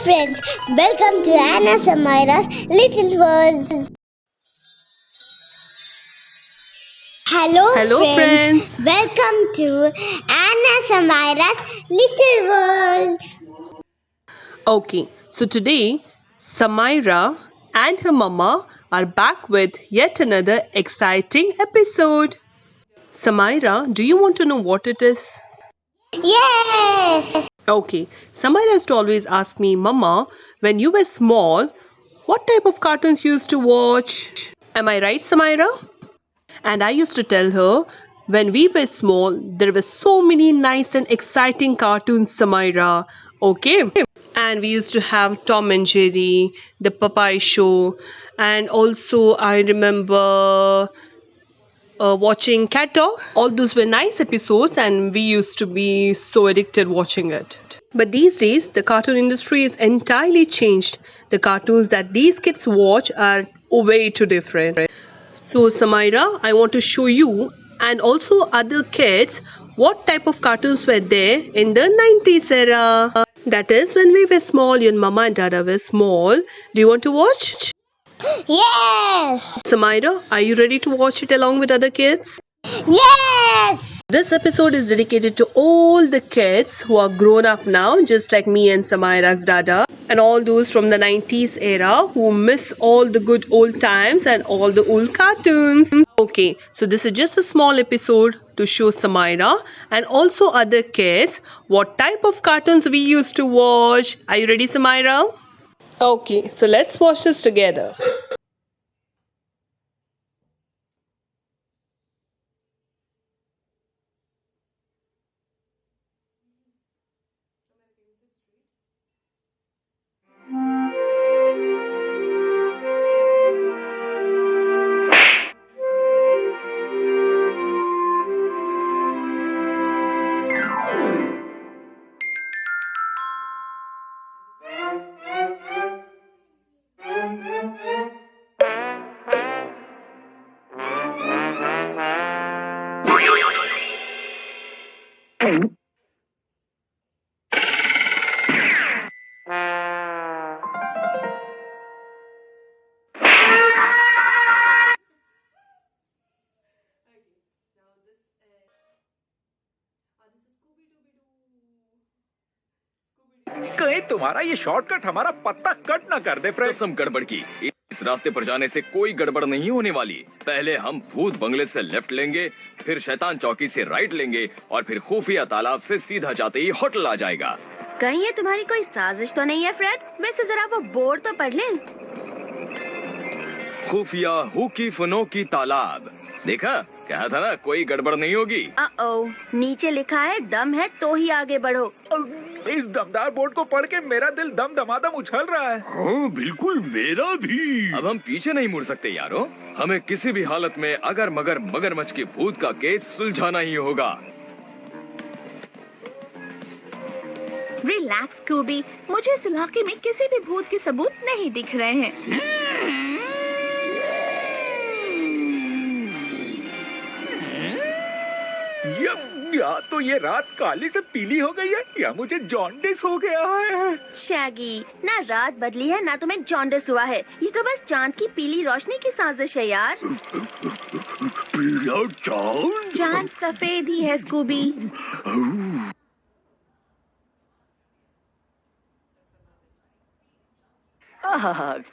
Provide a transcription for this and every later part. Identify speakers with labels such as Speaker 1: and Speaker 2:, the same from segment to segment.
Speaker 1: friends, welcome to Anna Samira's Little World. Hello
Speaker 2: Hello,
Speaker 1: friends,
Speaker 2: friends.
Speaker 1: welcome to Anna Samira's Little World.
Speaker 2: Okay, so today Samaira and her mama are back with yet another exciting episode. Samaira, do you want to know what it is?
Speaker 1: Yes!
Speaker 2: Okay, Samaira used to always ask me, Mama, when you were small, what type of cartoons you used to watch? Am I right, Samaira? And I used to tell her, when we were small, there were so many nice and exciting cartoons, Samaira. Okay. And we used to have Tom and Jerry, the Popeye show, and also I remember watching Cat Dog. All those were nice episodes, and we used to be so addicted watching it. But these days, the cartoon industry is entirely changed. The cartoons that these kids watch are way too different. So, Samaira, I want to show you and also other kids what type of cartoons were there in the 90s era. That is when we were small, your mama and dada were small. Do you want to watch?
Speaker 1: Yes!
Speaker 2: Samaira, are you ready to watch it along with other kids?
Speaker 1: Yes!
Speaker 2: This episode is dedicated to all the kids who are grown up now, just like me and Samaira's dada, and all those from the 90s era who miss all the good old times and all the old cartoons. Okay, so this is just a small episode to show Samaira and also other kids what type of cartoons we used to watch. Are you ready, Samaira? Okay, so let's watch this together.
Speaker 3: कहीं तुम्हारा ये shortcut हमारा पत्ता cut ना कर दे friend.
Speaker 4: कसम गड़बड़ की। इस रास्ते पर जाने से कोई गड़बड़ नहीं होने वाली। पहले हम भूत बंगले से लेफ्ट लेंगे, फिर शैतान चौकी से राइट लेंगे और फिर खुफिया तालाब से सीधा जाते ही होटल आ जाएगा।
Speaker 5: कहीं ये तुम्हारी कोई साजिश तो नहीं है फ्रेड? वैसे जरा वो बोर्ड तो पढ़ लें।
Speaker 4: खुफिया हुकी फनोकी तालाब। देखा, कहा था ना कोई गड़बड़ नहीं होगी।
Speaker 5: नीचे लिखा है दम है तो ही आगे बढ़ो।
Speaker 3: इस दमदार बोर्ड को पढ़ के मेरा दिल दम दमादम उछल रहा है।
Speaker 4: हाँ बिल्कुल, मेरा भी। अब हम पीछे नहीं मुड़ सकते यारो। हमें किसी भी हालत में अगर मगर मगरमच्छ के भूत का केस सुलझाना ही होगा।
Speaker 5: रिलैक्स स्कूबी, मुझे इस इलाके में किसी भी भूत के सबूत नहीं दिख रहे हैं।
Speaker 3: या तो ये रात काली से पीली हो गई है या मुझे जॉन्डिस हो गया है।
Speaker 5: शैगी, ना रात बदली है ना तुम्हें जॉन्डिस हुआ है। ये तो बस चांद की पीली रोशनी की साजिश है यार।
Speaker 4: पीला चांद?
Speaker 5: चांद सफेद ही है स्कूबी।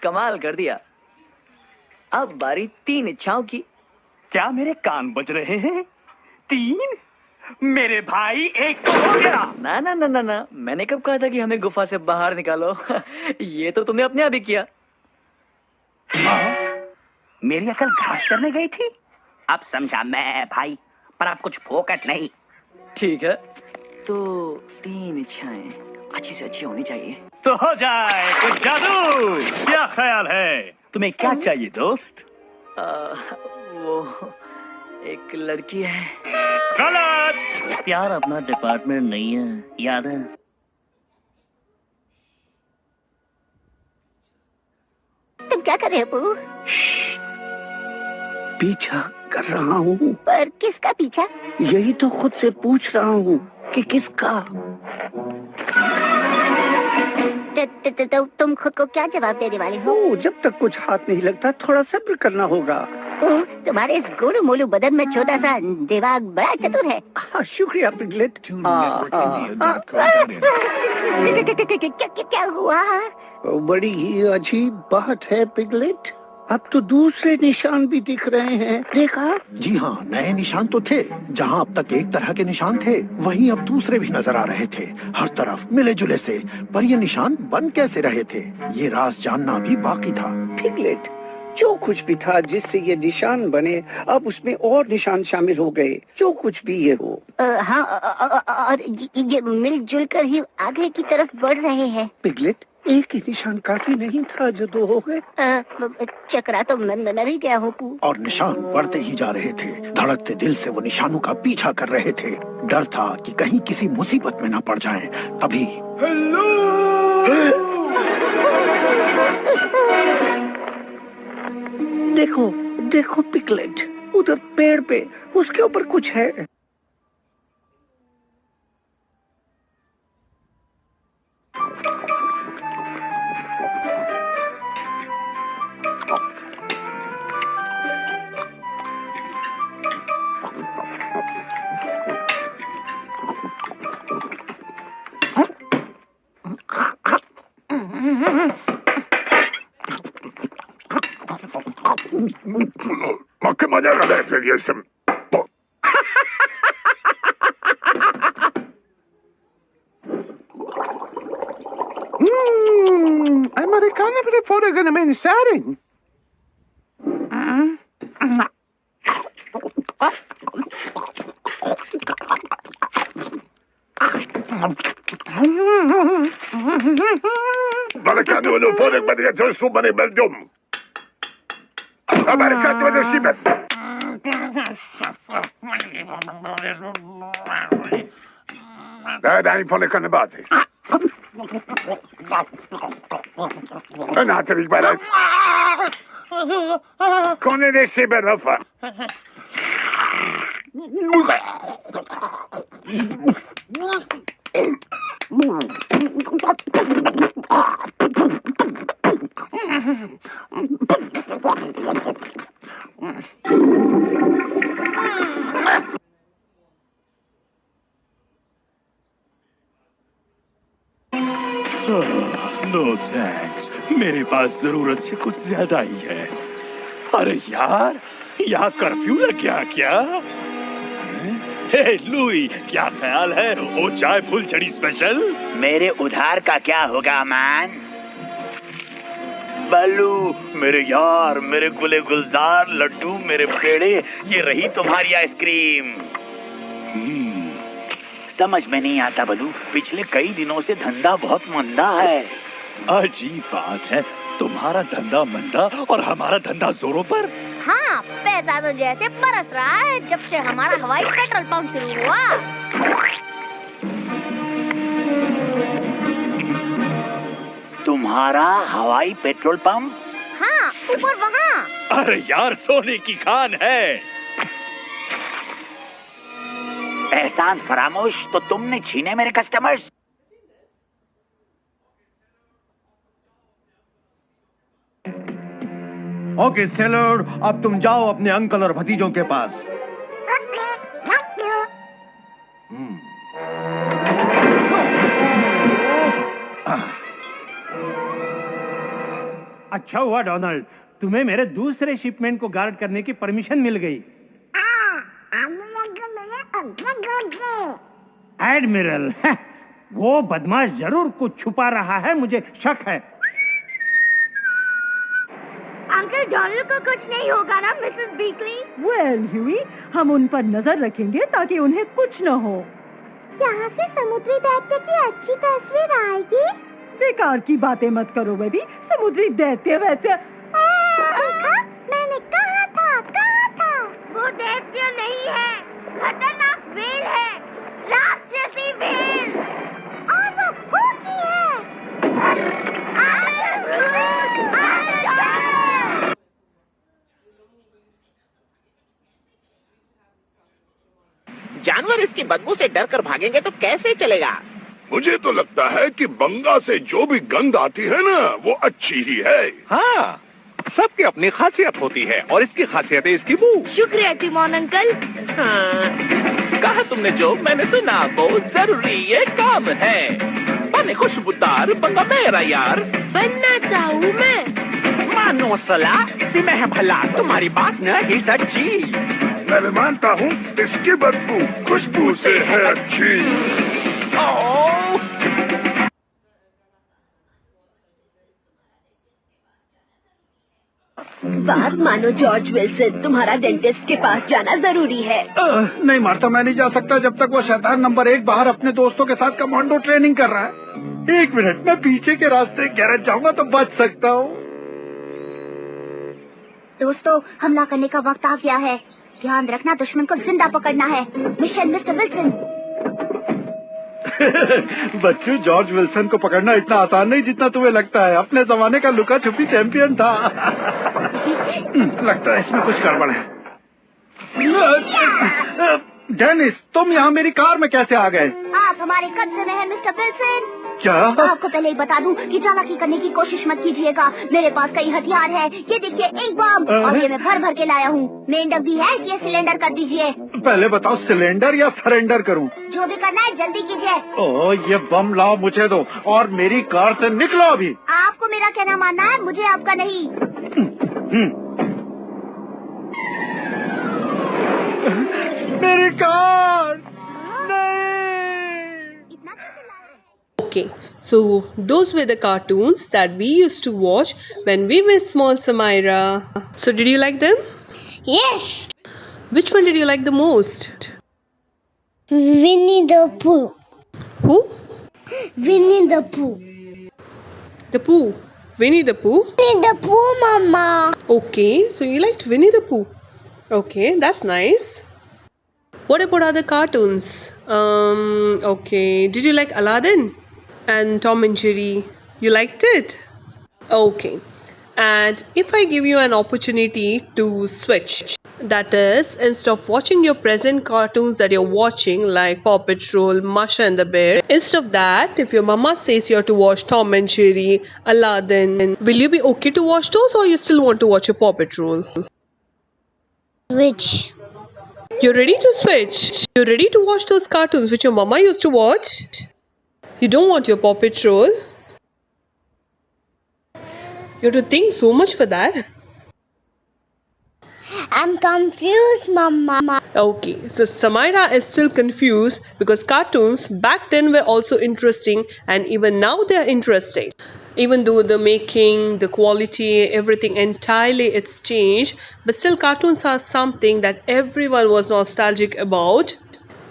Speaker 6: कमाल कर दिया। अब बारी 3 इच्छाओं की।
Speaker 7: क्या मेरे कान बज रहे हैं? 3? मेरे भाई एक तो हो गया।
Speaker 6: ना ना ना ना ना, मैंने कब कहा था कि हमें गुफा से बाहर निकालो? ये तो तुमने अपने आप ही किया।
Speaker 7: मेरी अकल घास करने गई थी। अब समझा मैं भाई, पर अब कुछ फोकट नहीं।
Speaker 6: ठीक है, तो 3 इच्छाएं अच्छी से अच्छी होनी चाहिए।
Speaker 7: तो हो जाए कुछ जादू। क्या ख्याल है? तुम्हें क्या चाहिए दोस्त?
Speaker 6: वो एक लड़की है।
Speaker 7: गलत। प्यार अपना डिपार्टमेंट नहीं है, याद है?
Speaker 8: तुम क्या कर रहे हो अबू?
Speaker 9: पीछा कर रहा हूँ।
Speaker 8: पर किसका पीछा?
Speaker 9: यही तो खुद से पूछ रहा हूँ कि किसका।
Speaker 8: तुम खुद को क्या जवाब देने वाले हो?
Speaker 9: ओ, जब तक कुछ हाथ नहीं लगता थोड़ा सब्र करना होगा।
Speaker 8: तुम्हारे इस गोलू मोलू बदन में छोटा सा दिमाग बड़ा चतुर है।
Speaker 9: हाँ, शुक्रिया पिगलेट।
Speaker 8: क्या हुआ?
Speaker 9: बड़ी ही अजीब बात है पिगलेट, अब तो दूसरे निशान भी दिख रहे हैं, देखा?
Speaker 10: जी हाँ, नए निशान तो थे। जहाँ अब तक एक तरह के निशान थे, वहीं अब दूसरे भी नजर आ रहे थे, हर तरफ मिले जुले से। पर ये निशान बन कैसे रहे थे, ये राज जानना भी बाकी था।
Speaker 9: पिगलेट, जो कुछ भी था जिससे ये निशान बने, अब उसमें और निशान शामिल हो गए, जो कुछ भी ये हो।
Speaker 8: हाँ, और ये मिलजुल कर ही आगे की तरफ बढ़ रहे हैं।
Speaker 9: पिगलेट, एक ही निशान काफी नहीं था जो दो हो गए।
Speaker 8: चकरा तो मैं भी गया हूँ पू।
Speaker 10: और निशान बढ़ते ही जा रहे थे। धड़कते दिल से वो निशानों का पीछा कर रहे थे। डर था कि कहीं किसी मुसीबत में न पड़ जाएं। तभी
Speaker 9: देखो देखो पिगलेट, उधर पेड़ पे उसके ऊपर कुछ है।
Speaker 11: Ma che maniera l'è di essere... Amerikanen blir föregående med en säring. Amerikanen blir föregående med en säring. Belgium. Amerikanen blir skibet. Det är en föregående basis. Een hatelijk bij dat. Kon je dit zien bij dat?
Speaker 7: No thanks, मेरे पास जरूरत से कुछ ज्यादा ही है। अरे यार, यहाँ कर्फ्यू लग गया क्या? हे लुई, क्या ख्याल है? वो चाय फुलझड़ी स्पेशल?
Speaker 12: मेरे उधार का क्या होगा मैन?
Speaker 7: बल्लू, मेरे यार, मेरे गुले गुलजार, लड्डू, मेरे पेड़े, ये रही तुम्हारी आइसक्रीम।
Speaker 12: समझ में नहीं आता बलू, पिछले कई दिनों से धंधा बहुत मंदा है।
Speaker 7: अजीब बात है, तुम्हारा धंधा मंदा और हमारा धंधा जोरों पर।
Speaker 1: हाँ, पैसा तो जैसे बरस रहा है जब से हमारा हवाई पेट्रोल पंप शुरू हुआ।
Speaker 12: तुम्हारा हवाई पेट्रोल पंप?
Speaker 1: हाँ, ऊपर वहाँ।
Speaker 7: अरे यार, सोने की खान है।
Speaker 12: एहसान फरामोश, तो तुमने छीने मेरे कस्टमर्स।
Speaker 13: ओके सेलर, अब तुम जाओ अपने अंकल और भतीजों के पास। अच्छा हुआ डोनाल्ड, तुम्हें मेरे दूसरे शिपमेंट को गार्ड करने की परमिशन मिल गई। एडमिरल, वो बदमाश जरूर कुछ छुपा रहा है, मुझे शक है।
Speaker 5: अंकल डोनाल्ड को कुछ नहीं होगा ना मिसेस बीकली?
Speaker 14: वेल ह्यूई, हम उन पर नजर रखेंगे ताकि उन्हें कुछ न हो।
Speaker 1: यहाँ से समुद्री दैत्य की अच्छी तस्वीर आएगी।
Speaker 14: बेकार की बातें मत करो बेबी, समुद्री दैत्य वैसे।
Speaker 1: मैंने कहा था।
Speaker 5: वो दैत्य नहीं है, खतरनाक व्हेल है, राक्षसी व्हेल।
Speaker 1: और वो भूखी है।
Speaker 15: जानवर इसकी बदबू से डर कर भागेंगे तो कैसे चलेगा?
Speaker 7: मुझे तो लगता है कि बंगा से जो भी गंध आती है ना वो अच्छी ही है।
Speaker 3: हाँ, सबकी अपनी खासियत होती है और इसकी खासियत है इसकी बू।
Speaker 5: शुक्रिया टिमोन अंकल।
Speaker 3: कहा तुमने जो मैंने सुना बहुत जरूरी ये काम है। बने खुशबूदार बंगा मेरा यार।
Speaker 5: बनना चाहूँ मैं।
Speaker 3: मानो सलाह इसी में है भला, तुम्हारी बात नहीं सच्ची।
Speaker 7: मैं मानता हूँ इसकी बदबू खुशबू से है अच्छी।
Speaker 8: बात मानो जॉर्ज विल्सन, तुम्हारा डेंटिस्ट के पास जाना जरूरी है।
Speaker 10: नहीं मार्था, मैं नहीं जा सकता जब तक वो शैतान नंबर 1 बाहर अपने दोस्तों के साथ कमांडो ट्रेनिंग कर रहा है। 1 मिनट, मैं पीछे के रास्ते गैरेज जाऊंगा तो बच सकता हूँ।
Speaker 8: दोस्तों, हमला करने का वक्त आ गया है। ध्यान रखना, दुश्मन को जिंदा पकड़ना है। Mission mister Wilson.
Speaker 10: बच्चों, जॉर्ज विल्सन को पकड़ना इतना आसान नहीं जितना तुम्हें लगता है। अपने जमाने का लुका छुपी चैंपियन था। लगता है इसमें कुछ गड़बड़ है। डेनिस, तुम यहाँ मेरी कार में कैसे आ गए?
Speaker 8: आप हमारे कब्जे में है मिस्टर विल्सन।
Speaker 10: क्या?
Speaker 8: आपको पहले ही बता दूं कि चालाकी करने की कोशिश मत कीजिएगा। मेरे पास कई हथियार है। ये देखिए, एक बम, और ये मैं भर भर के लाया हूँ। मेन डग भी है, ये सिलेंडर कर दीजिए।
Speaker 10: पहले बताओ, सिलेंडर या सरेंडर करूँ?
Speaker 8: जो भी करना है जल्दी कीजिए।
Speaker 10: ओह, ये बम लाओ मुझे दो और मेरी कार से निकलो अभी।
Speaker 8: आपको मेरा कहना मानना है, मुझे आपका नहीं।
Speaker 10: मेरी car
Speaker 2: Okay, so those were the cartoons that we used to watch when we were small, Samira. So did you like them?
Speaker 1: Yes.
Speaker 2: Which one did you like the most?
Speaker 1: Winnie the Pooh.
Speaker 2: Who?
Speaker 1: Winnie the Pooh.
Speaker 2: The Pooh. Winnie the Pooh?
Speaker 1: Winnie the Pooh, Mama.
Speaker 2: Okay, so you liked Winnie the Pooh. Okay, that's nice. What about other cartoons? Okay, did you like Aladdin? And Tom and Jerry? You liked it? Okay. And if I give you an opportunity to switch, that is, instead of watching your present cartoons that you're watching like Paw Patrol, Masha and the Bear, instead of that, if your mama says you have to watch Tom and Jerry, Aladdin, will you be okay to watch those, or you still want to watch your Paw Patrol?
Speaker 1: Which?
Speaker 2: You're ready to switch? You're ready to watch those cartoons which your mama used to watch? You don't want your Paw Patrol? You have to think so much for that.
Speaker 1: I'm confused, Mama.
Speaker 2: Okay, so Samira is still confused because cartoons back then were also interesting, and even now they are interesting. Even though the making, the quality, everything entirely it's changed, but still cartoons are something that everyone was nostalgic about.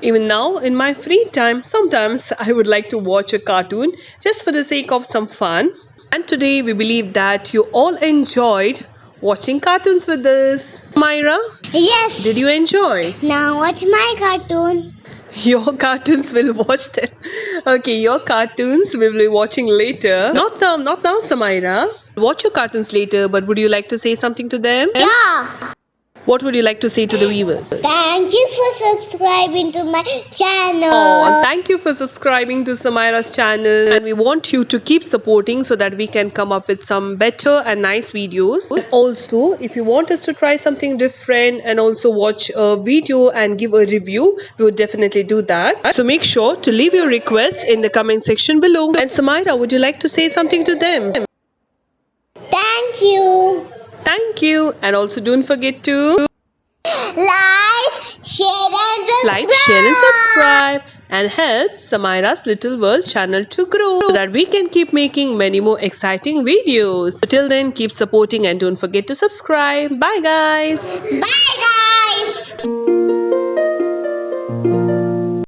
Speaker 2: Even now, in my free time, sometimes I would like to watch a cartoon just for the sake of some fun. And today we believe that you all enjoyed watching cartoons with us. Myra?
Speaker 1: Yes.
Speaker 2: Did you enjoy?
Speaker 1: Now watch my cartoon.
Speaker 2: Your cartoons will watch them. Okay, your cartoons we will be watching later. Not now, Samira. Watch your cartoons later, but would you like to say something to them?
Speaker 1: Yeah.
Speaker 2: What would you like to say to the viewers?
Speaker 1: Thank you for subscribing to my channel.
Speaker 2: Oh, and thank you for subscribing to Samira's channel. And we want you to keep supporting so that we can come up with some better and nice videos. Also, if you want us to try something different and also watch a video and give a review, we would definitely do that. So make sure to leave your request in the comment section below. And Samira, would you like to say something to them?
Speaker 1: Thank you.
Speaker 2: Thank you. And also don't forget to
Speaker 1: like, share and
Speaker 2: subscribe and help Samira's Little World channel to grow so that we can keep making many more exciting videos. Till then, keep supporting and don't forget to subscribe. Bye guys.
Speaker 1: Bye guys.